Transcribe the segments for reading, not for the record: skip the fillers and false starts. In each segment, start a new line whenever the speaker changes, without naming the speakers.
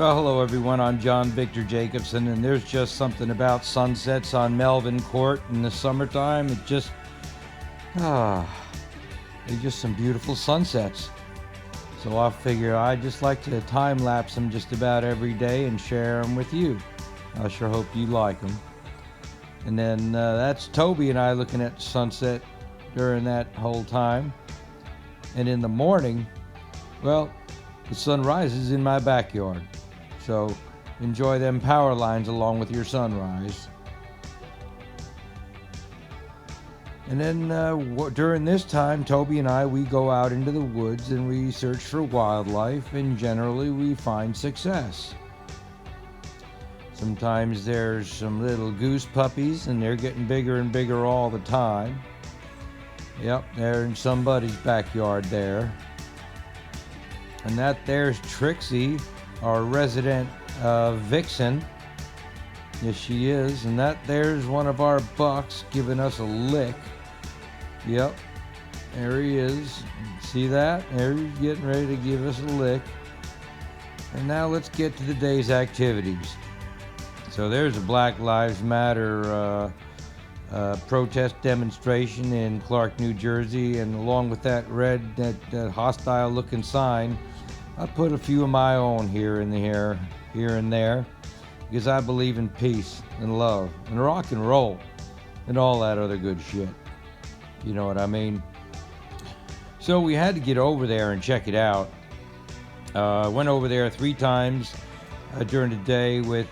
Well, hello everyone. I'm John Victor Jacobson, and there's just something about sunsets on Melvin Court in the summertime. They're just some beautiful sunsets. So I figure I'd just like to time lapse them just about every day and share them with you. I sure hope you like them. And then that's Toby and I looking at the sunset during that whole time. And in the morning, well, the sun rises in my backyard. So enjoy them power lines along with your sunrise. And then during this time, Toby and I, we go out into the woods and we search for wildlife, and generally we find success. Sometimes there's some little goose puppies, and they're getting bigger and bigger all the time. Yep, they're in somebody's backyard there. And that there's Trixie, our resident vixen. Yes, she is. And that there's one of our bucks giving us a lick. Yep, there he is. See that? There he's getting ready to give us a lick. And now let's get to the day's activities. So there's a Black Lives Matter protest demonstration in Clark, New Jersey, and along with that hostile looking sign, I put a few of my own here and there, because I believe in peace and love and rock and roll and all that other good shit. You know what I mean? So we had to get over there and check it out. Went over there 3 times during the day with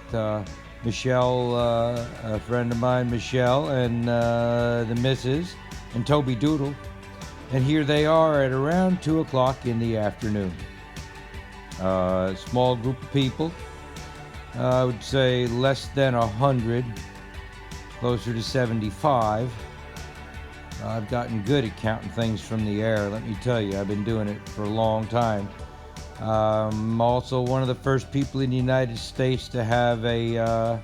Michelle, a friend of mine, Michelle, and the missus, and Toby Doodle. And here they are at around 2 o'clock in the afternoon. Small group of people. I would say less than 100, closer to 75. I've gotten good at counting things from the air, let me tell you. I've been doing it for a long time. I'm also one of the first people in the United States to have a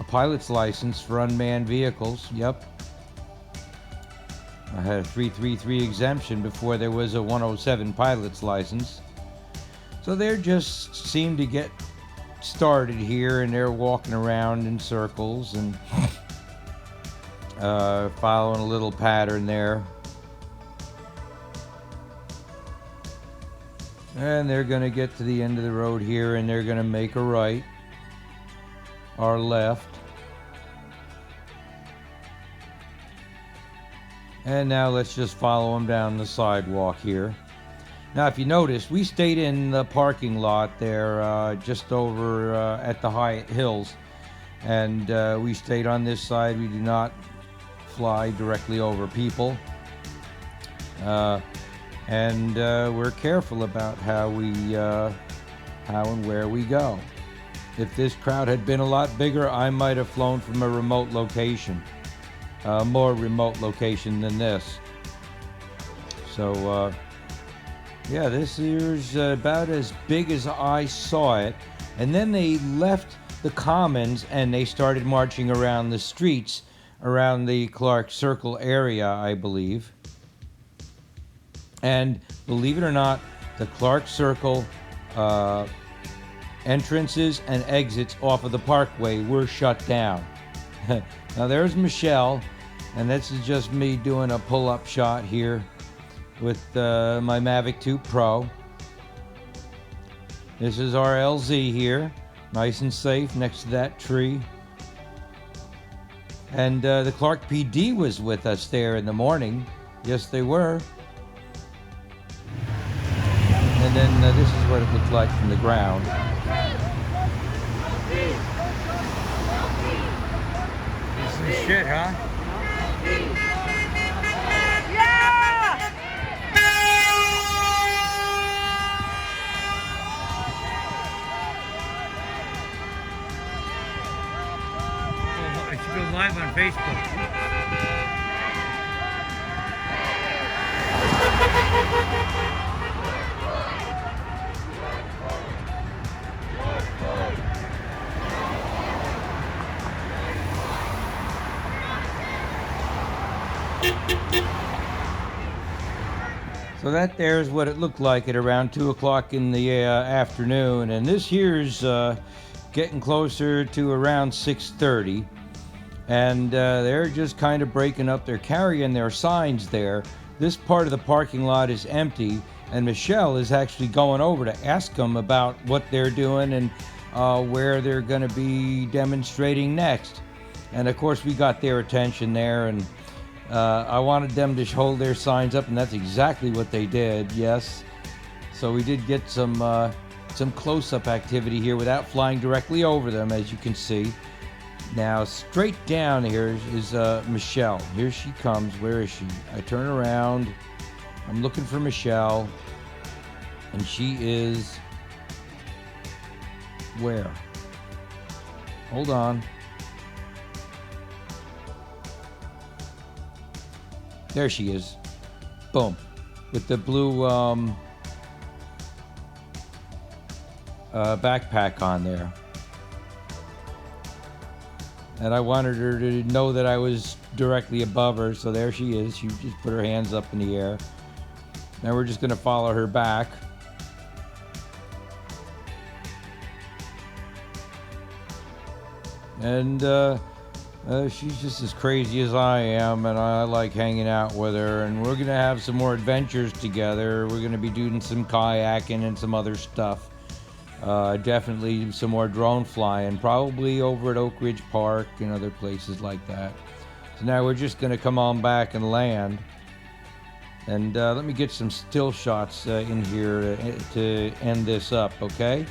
pilot's license for unmanned vehicles. Yep. I had a 333 exemption before there was a 107 pilot's license. So they just seem to get started here, and they're walking around in circles and following a little pattern there. And they're going to get to the end of the road here, and they're going to make a right or left. And now let's just follow them down the sidewalk here. Now, if you notice, we stayed in the parking lot there just over at the Hyatt Hills. And we stayed on this side. We do not fly directly over people. And we're careful about how and where we go. If this crowd had been a lot bigger, I might have flown from a remote location, more remote location than this. So, yeah, this here's about as big as I saw it. And then they left the commons and they started marching around the streets around the Clark Circle area, I believe. And believe it or not, the Clark Circle entrances and exits off of the parkway were shut down. Now there's Michelle, and this is just me doing a pull-up shot here with my Mavic 2 Pro. This is our LZ here, nice and safe next to that tree. And the Clark PD was with us there in the morning. Yes, they were. And then this is what it looks like from the ground. This is shit, huh?
Yeah!
Oh, it should go live on Facebook. So that there's what it looked like at around 2 o'clock in the afternoon. And this here's getting closer to around 6:30. And they're just kind of breaking up. They're carrying their signs there. This part of the parking lot is empty. And Michelle is actually going over to ask them about what they're doing and where they're going to be demonstrating next. And of course, we got their attention there, and I wanted them to hold their signs up, and that's exactly what they did. Yes, so we did get some close-up activity here without flying directly over them, as you can see. Now, straight down here is Michelle. Here she comes. Where is she? I turn around. I'm looking for Michelle, and she is where? Hold on. There she is. Boom. With the blue backpack on there. And I wanted her to know that I was directly above her, so there she is. She just put her hands up in the air. Now we're just going to follow her back. And she's just as crazy as I am, and I like hanging out with her. And we're going to have some more adventures together. We're going to be doing some kayaking and some other stuff. Definitely some more drone flying, probably over at Oak Ridge Park and other places like that. So now we're just going to come on back and land. And let me get some still shots in here to end this up, okay?